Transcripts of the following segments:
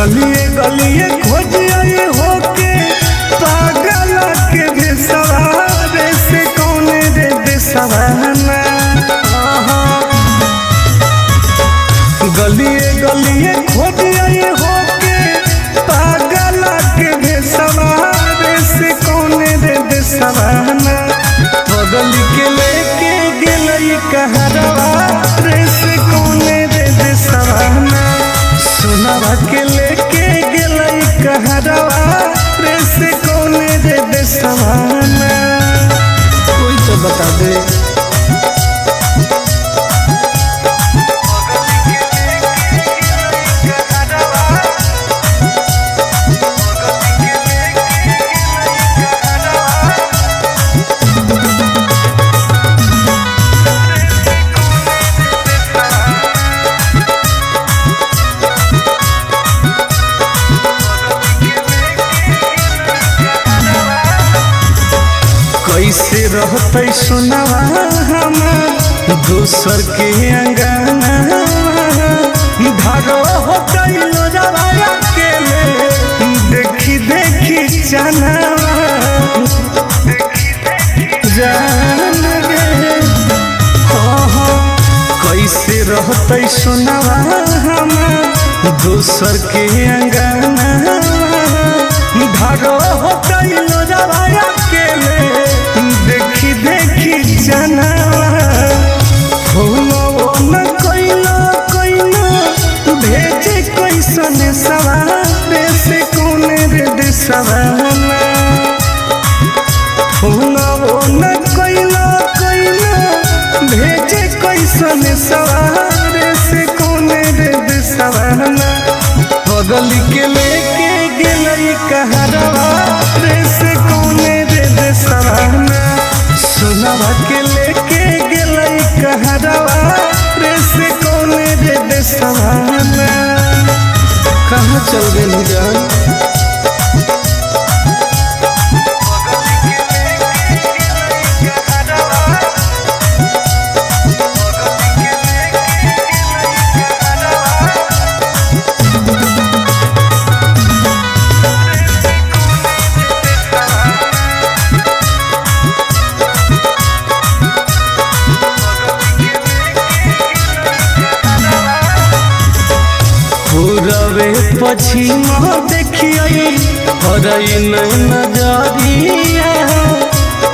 गलिए गलिए खोजिए होके पागल के बेसवारे से कौने रे बेसवाना। गलिए गलिए खोजिए होके पागल के बेसवारे से कौने रे बेसवाना। बगल के लेके गेलई कहरवा रे से कौने रे बेसवाना। सोनावा के लेके गेलई कहरवा रे से कौने रे बेसवाना। कोई तो बता दे। कैसे रहते सुनावा हमार दोसर के अंगना। भागो होते लोजवाया के देखी देखी चनावा जान गे। कैसे रहते सुनावा हमार दोसर के अंगना। भागो होते लोजवाया के देखी देखी जनावा। न कोइलो कोइलो भेजे कैसन सवारे से कौने रे देसवाना। न कोइलो कोइलो भेजे कैसन सवारे से कौने रे देसवाना। बगल के लेके गेलई कहरवा रे से कौने रे देसवाना। सोनावा के लेके गेलई कहरवा रे से कौने रे देसवाना। कहाँ चल गई जान। पूरबे पश्चिम देखिए हरई नजरिया।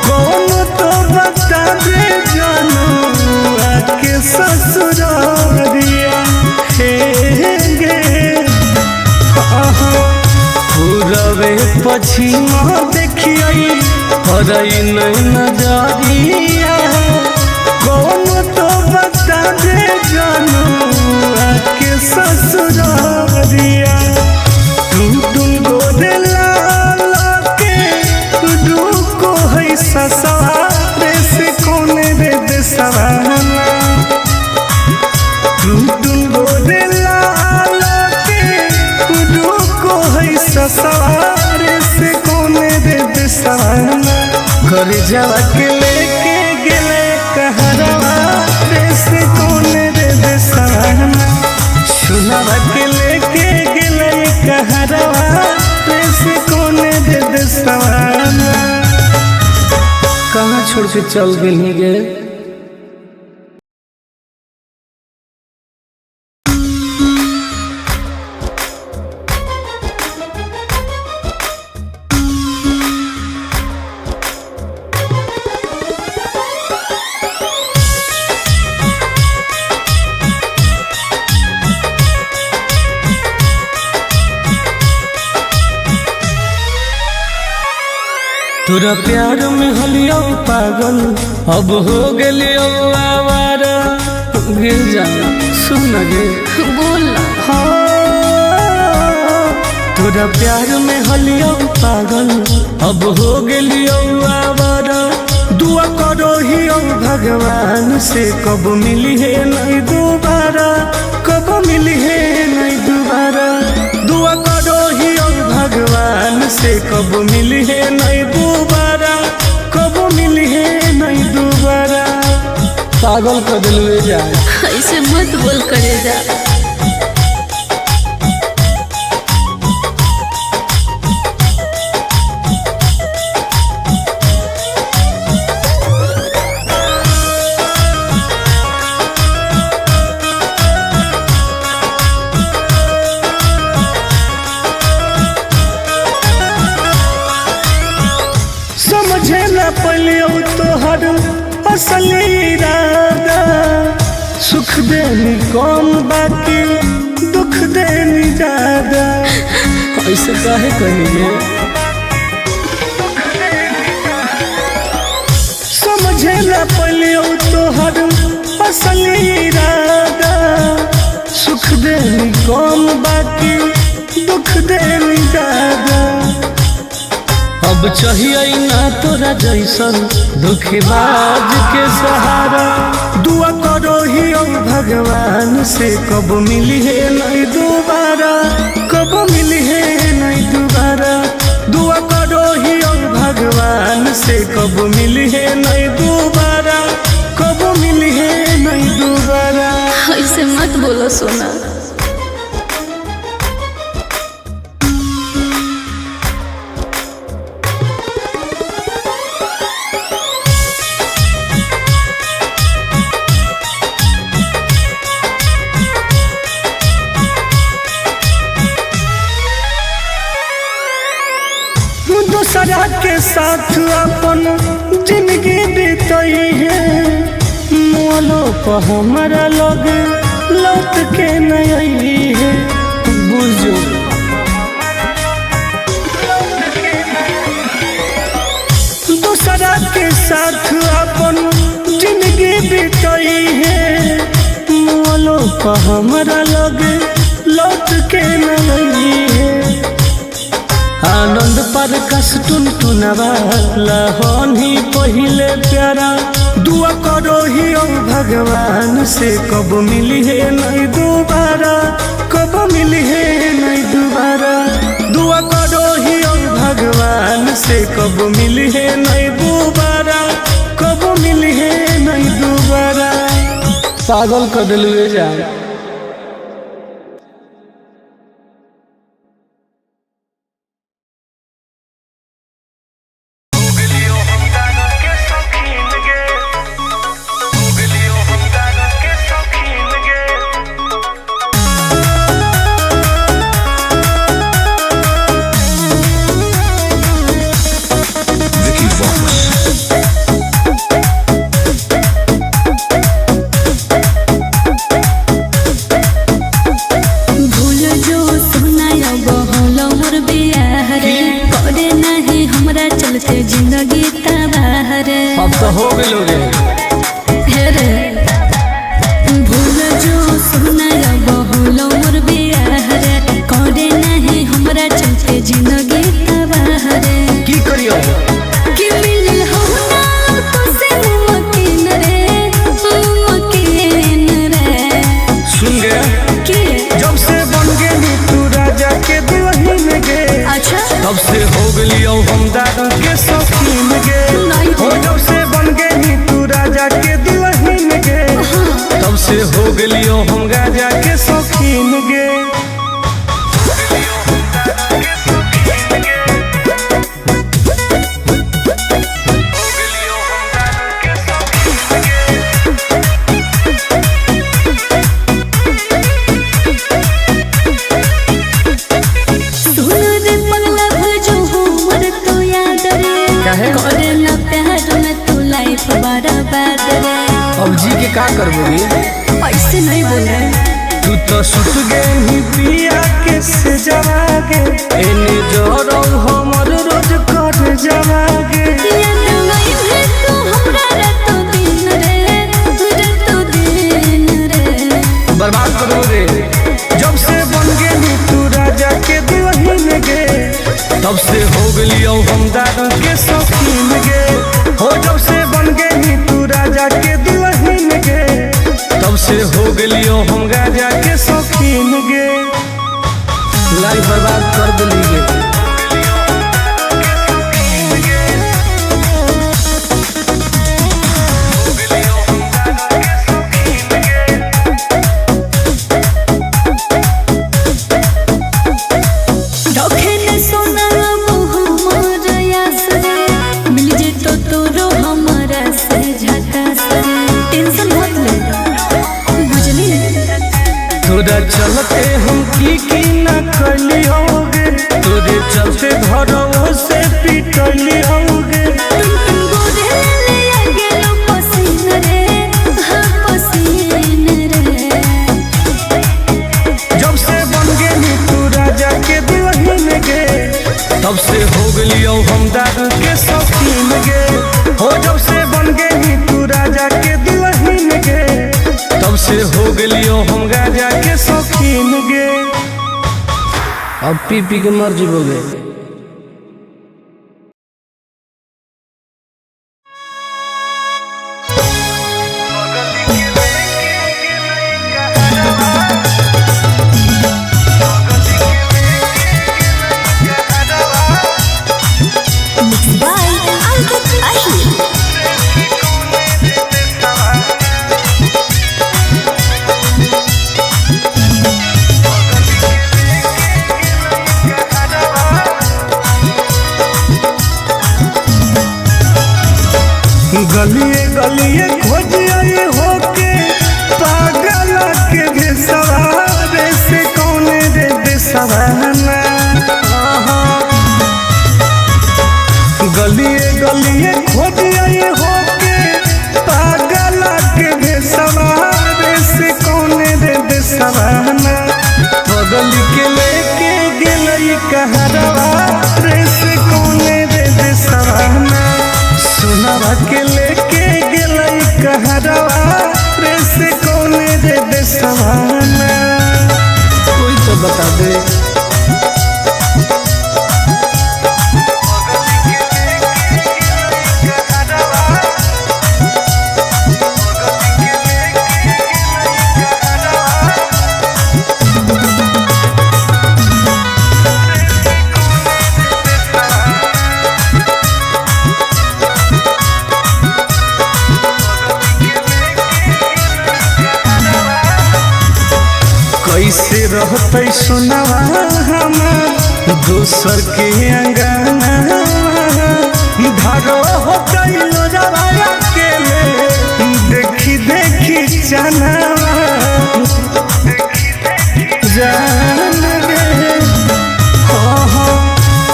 कौन तो बता दे जानू आके ससुरारिया। हे गे पूरबे पश्चिम देखिए हरई नजरिया। कौन तो बता दे जानू आके ससुरारिया। टुन गोदे लाल के रुको है ससुरारे से कौने रे देसवाना। टुन गोदे लाल के रुको है ससुरारे से कौने रे देसवाना। घर जावा के लेके गेले कहरवा रे से कौने रे देसवाना। सोनावा के लेके गेलई कहरवा रे से कौने रे देसवाना। कहाँ छोड़ के चल गई गे। तोरा प्यार में हलियो पागल अब हो गेलियो आवारा। गिर जा सुन गे बोल तोरा प्यार में हलियो पागल अब हो गेलियो आवारा। दुआ करो ही भगवान से कब मिली है नहीं दोबारा। कब मिली है नहीं दोबारा। दुआ करो ही भगवान से कब मिली है नहीं दोबारा। कब मिली है नहीं दोबारा। पागल कर दिल जाए ऐसे मत बोल करे जा। पलियो तोहर असली इरादा, सुख देनी कौन बाकी दुख देनी ज्यादा। ऐसे काहे कहिए समझे न पलियो तोहर असली इरादा, सुख देनी कौन बाकी दुख देनी ज्यादा। अब चाहिए ना तोरा जैसन दुखबाज के सहारा, दुआ करो ही भगवान से कब मिली है नहीं दोबारा, कब मिली है नहीं दोबारा। दुआ करो ही भगवान से कब मिली है नहीं दोबारा, कब मिली है नहीं दोबारा। ऐसे मत बोलो सोना। दूसरा के साथ अपन जिंदगी बीतई है, मोलो पर हमारा लग लौट के नहीं है। बुझो दूसरा के साथ अपन जिंदगी बीतई है, मोलो पर हमारा लग लौट के नहीं है। आनंद पर कस टुन टुनवाला होनी पहिले प्यारा, दुआ करो ही भगवान से कब मिली है नहीं दोबारा, कब मिली है नहीं दोबारा। दुआ करो ही भगवान से कब मिली है नहीं दोबारा, कब मिली है नहीं दोबारा। पागल कर दिलवे जा। जिंदगी तबाह रे, अब तो हो गए भूल जो सुना बहुलो मोर बियाह रे, करे नहीं हमरा चलते जिंदगी तबाह रे। की करियो कि मिल हो ना तो से मुमकिन रे, मुमकिन रे। सुन गया कि जब से बन गई तू राजा के दुल्हन गे, अच्छा तब से हो गलियो हम दारू के शौकीन गे। हो जब से बन गई तू राजा के दुल्हन गे, तब से हो गलियो हम गाजा के शौकीन गे। अब जी के का करबोगे, ऐसे नहीं बोले। तू तो सुत गई पिया के से जवागे, एने जोरो हमर रोज कर जवागे। याद नहीं है तू हमरा रातो दिन रे, रातो दिन रे। बर्बाद करोगे जब से बन गई तू राजा के दुल्हन गे, तब से हो गलियो हम दारू के शौकीन गे। हो जब से बन गई तू राजा के दुल्हन गे, तब से हो गलियो हम गाजा के शौकीन गे। लाइफ बर्बाद कर दिली गे। तोरा चलते हम की न कलियोगे, तोरे चलते घरों से पिटलियोगे। तब से हो गलियो हम दारू के शौकीन गे। हो जब से बन गई तू राजा के दुल्हन गे, तब से हो गलियो हम गाजा के शौकीन गे। अब पी पी के मर जीवोगे। गलिए गलिए खोज आए होके पागल के बेसवारे से कौन रे बेसवाना। गलिए गलिए खोज आए होके पागल के बेसवारे से कौन रे बेसवाना। बगल के लेके गेलई कहरवा रे से कौन रे बेसवाना। सुनवा के लेके गेलई कहरवा रे से कौन रे बेसवाना। कोई तो बता दे। कैसे रहते सुनवा हमार दोसर के अंगना। धारो हो गइलो जवाया के ले देखी देखी जाना जान रे।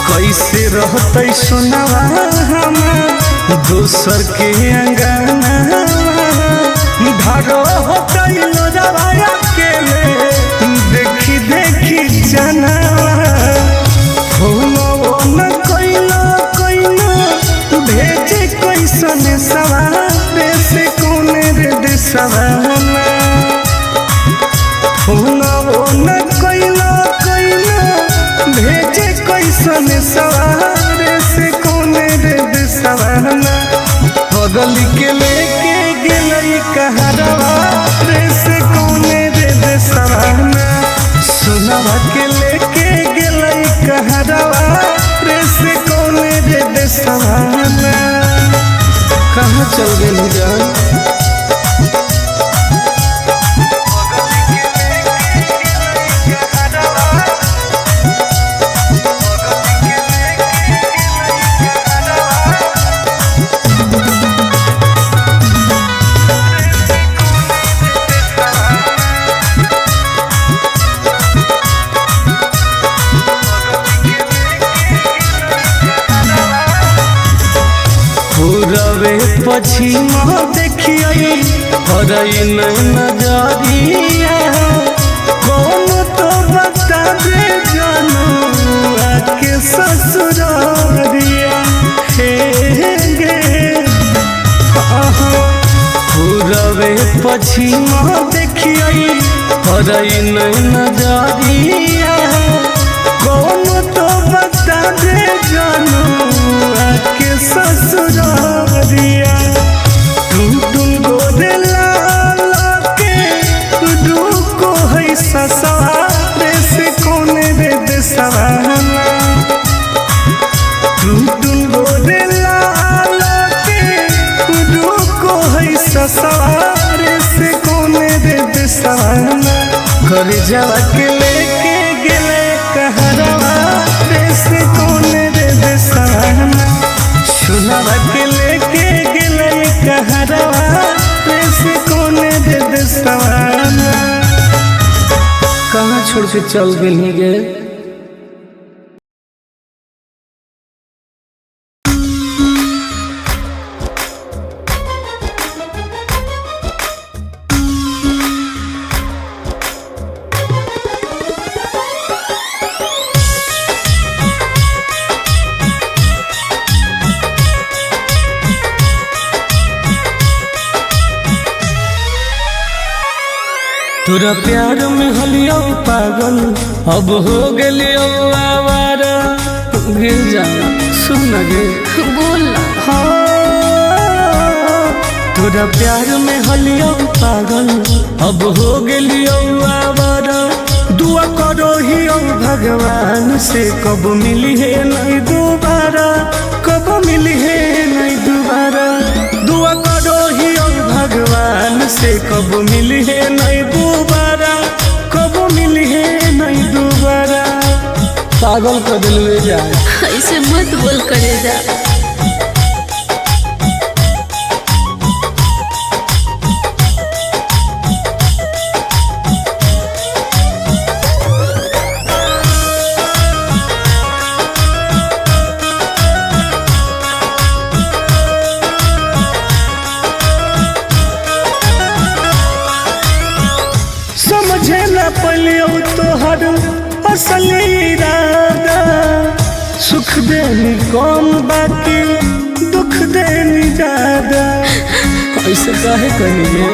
कैसे रहते सुनवा हमार दोसर के अंगना। धारो हो गइलो जवाया के ले देखी देखी जाना। हो न कोइलो कोइलो भेजे कैसन सवारे से कौन रे देसवाना। हो न कोइलो कोइलो भेजे कैसन सवारे से कौन रे देसवाना। बगल के लेके गेलई कहरवा रे से कौन रे देसवाना। सुनवा के लेके गेलई कहरवा रे से कौन रे देसवाना। कहाँ चल गेली जान। पूरबे पश्चिम देखिए हरई नजरिया। कौन तो बता दे जानू आके ससुरारिया हे गे। पूरबे पश्चिम देखिए हरई नजरिया। कौन तो बता दे जानू आके ससुरारिया। टुन गोरे लाला के रुको है ससुरारे से कौन रे देसवाना। टुन गोरे लाला के रुको है ससुरारे से कौन रे देसवाना। घर जावा के लेके गेले कहरवा रे से कौन रे देसवाना। सुनवा के लेके गेलई कहरवा रे से कौन रे देसवाना। कहाँ छोड़ के चल गेली गे। तोरा प्यार में हलियो पागल अब हो गेलियो आवारा। गिर जा सुन गे बोल तोरा प्यार में हलियो पागल अब हो गेलियो आवारा। दुआ करो ही भगवान से कब मिली है नहीं दोबारा, कब मिली है नहीं दोबारा। दुआ करो ही भगवान से कब मिली है नहीं दोबारा, कब मिली है नहीं दोबारा। पागल कर दिल जा ऐसे मत बोल करे जा। समझे न पलियो तोहर असल इरादा। सुख देनी कम बाकी दुख देनी ज्यादा। ऐसे काहे करिए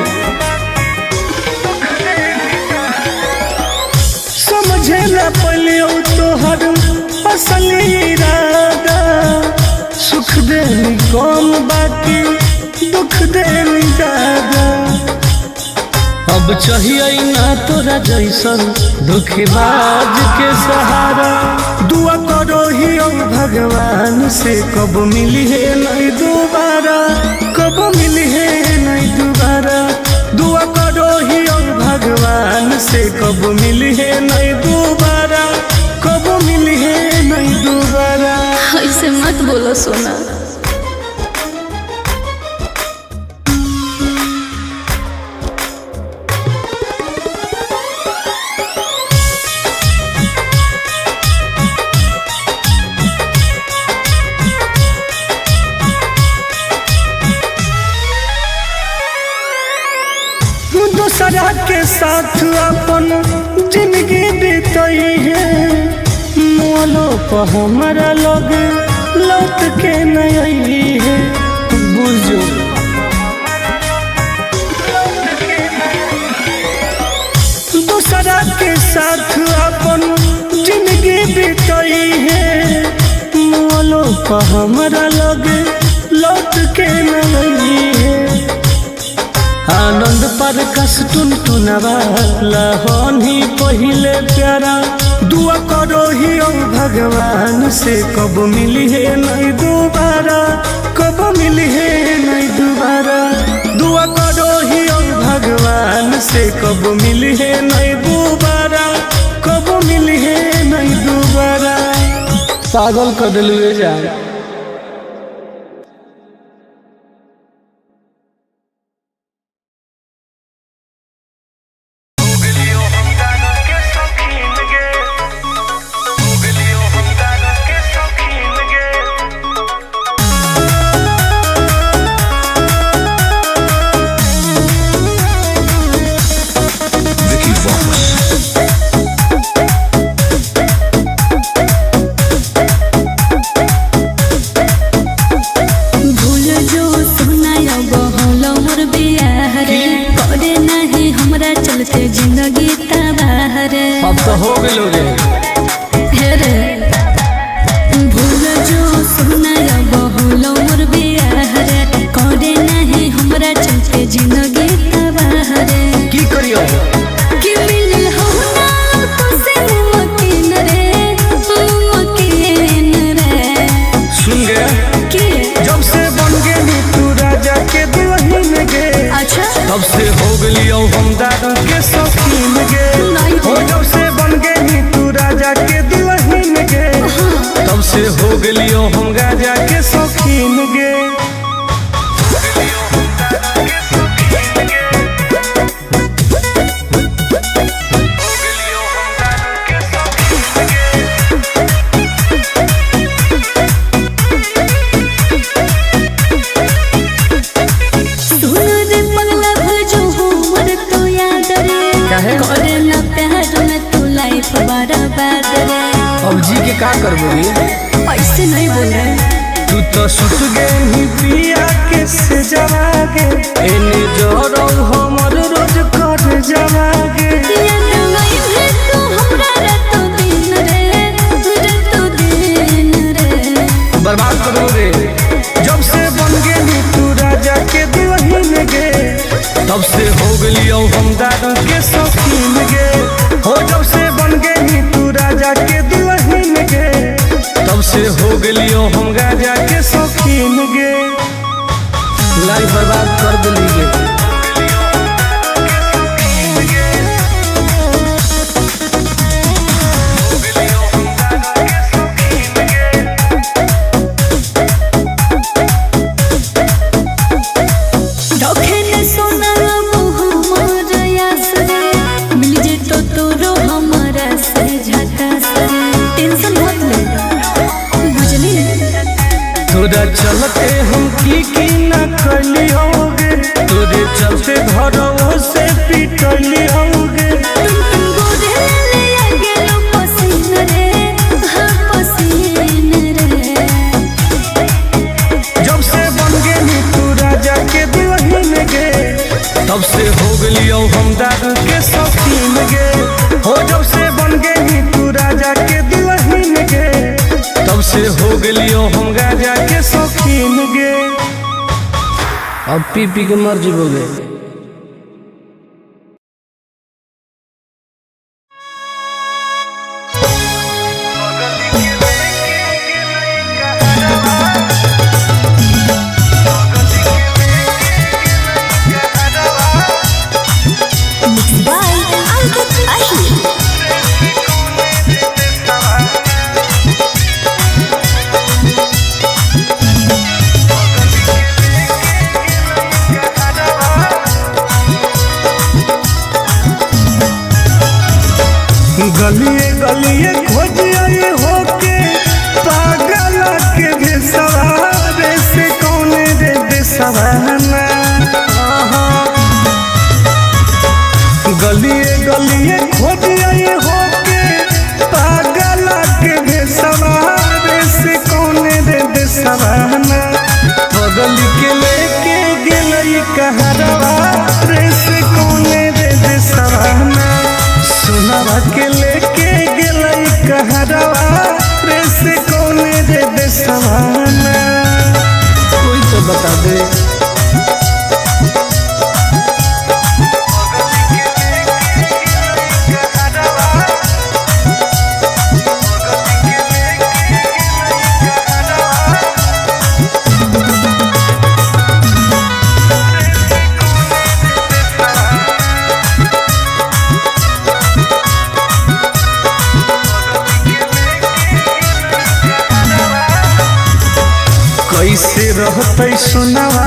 समझे न पलियो तोहर असल इरादा। सुख देनी कम बाकी दुख देनी ज्यादा। अब चाहिए ना तोरा जैसन धोखेबाज के सहारा। दुआ करो ही भगवान से कब मिली है नहीं दोबारा, कब मिली है नहीं दोबारा। दुआ करो ही भगवान से कब मिली है नहीं दोबारा, कब मिली है नहीं दोबारा। ऐसे मत बोलो सोना। दूसरा के साथ अपन जिंदगी बीतई है। मोलो पर हमारा लोग लौट के नहीं है। बुझो दूसरा के साथ अपन जिंदगी बीतई है। मोलो पर हमारा लोग लौट के नहीं है। आनंद पर कस टुनटुनवा लहन ही पहिले प्यारा। दुआ करो ही भगवान से कब मिली है नहीं दोबारा, कब मिली है नहीं दोबारा। दुआ करो ही भगवान से कब मिली है नहीं दोबारा, कब मिली है नहीं दोबारा। पागल कर दिल जा। जिंदगी तबाह रे अब तो हो गेलो रे। रे भूल जो सुना बहुल मोर बियाह रे। करे नहीं हमरा चलते जिंदगी तबाह रे। की करियो कि मिल हो ना तो से मुमकिन रे, मुमकिन रे। सुन गे कि जब से बन गेली तू राजा के दुल्हन गे। अच्छा तब से हो गेलियो हम दादा के शौकीन गे। हो जब से बन गेली तू राजा के दुल्हन गे। तब से हो गेलियो हम राजा के शौकीन गे। करे ना प्यार में तू लाइफ बर्बाद रे। अब जी के का करबो रे? ऐसे नहीं बोल रहे। तू तो सुत गई पिया के से जवागे। एने जोरो हमर रोज कर जवागे याद नहीं है तू हमरा रातों दिन रे बर्बाद करो रे। जब से बन गेली तू राजा के दुल्हन गे तब से हो गलियो हम दारू के शौकीन गे हो। जब से बन गेली तू राजा के दुल्हन गे तब से हो गलियो हम गाजा के शौकीन गे। लाइफ बर्बाद कर दिली गे। तोरा चलते हम की न करली होगे तोरे चलते घरों से पिटली होगे। जब से बन गेली तू राजा के दुल्हन गे तब से हो गलियो हम दारू के शौकीन गे हो। जब से बन गेली तू राजा के दुल्हन गे तब से हो गलियो हम गाजा के शौकीन गे। अब पी पी के मर जीवोगे। गलिए गलिए खोजिए होके पागल के भेसवारे से कौने रे बेसवाना। गलिए गलिए खोजिए होके पागल के भेसवारे से कौने रे बेसवाना। बगल के लेके गेलई कहरवा रे से कौने रे बेसवाना। सुनावा के लेके गेलई कहरवा रे से कौने रे बेसवाना। कोई तो बता दे। कैसे रहते सुनावा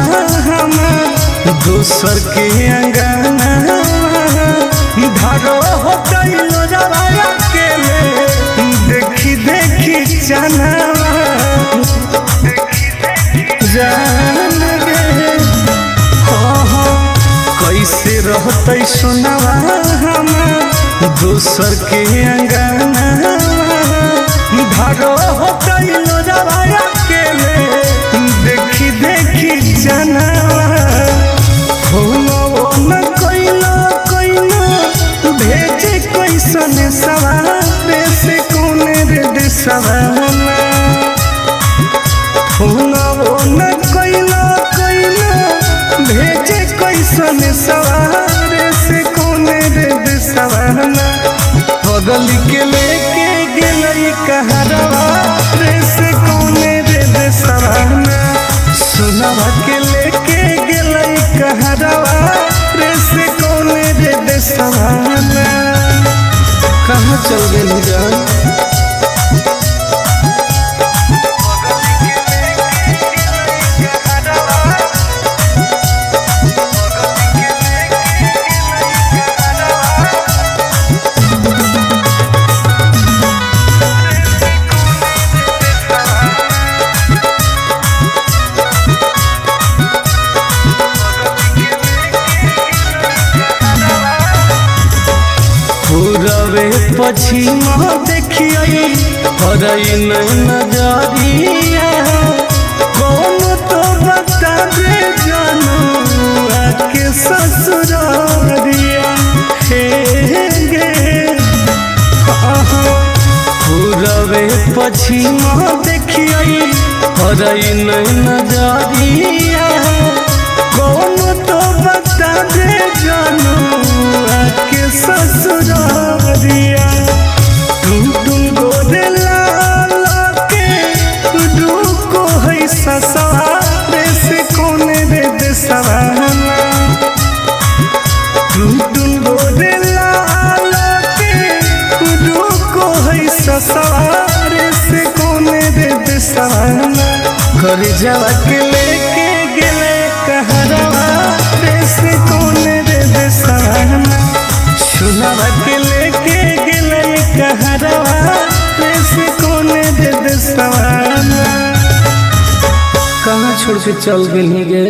हम दोसर के अंगना धारो होते लोजवाया के देखी देखी चनावा जान गे हो। कैसे रहते सुनावा हम दोसर के अंगना धारो होते लोजवाया के देखी देखी जनावा हो न कोइलो भेजे कैसन सवारे से कौने रे देसवाना। हो न कोइलो भेजे कैसन सवारे से कौने रे देसवाना। बगल के लेके गेलई कहरवा रे से कौने रे देसवाना। सुनावा के लेके गेलई कहरवा रे से कौने रे देसवाना। कहाँ चल गेली जान। पछिमा देखिए हरई नजरिया कौन तो बता दे जानू आके ससुरारिया। पछिमा देखिए हरई नहीं नजरिया कौन तो बता दे जानू आके ससुरारिया तुम गोरे लाल के रुको है ससुरारे से कौन रे दे सवाना तुम गोरे लाल के रुको है ससुरारे से कौन रे दे सवाना घर जावा के लेके गेले कहरवा से कौन रे दे सवाना सुनावा के लेके गेले कहरवा से कौन रे दे सवाना कहाँ छोड़ के चल गई गे।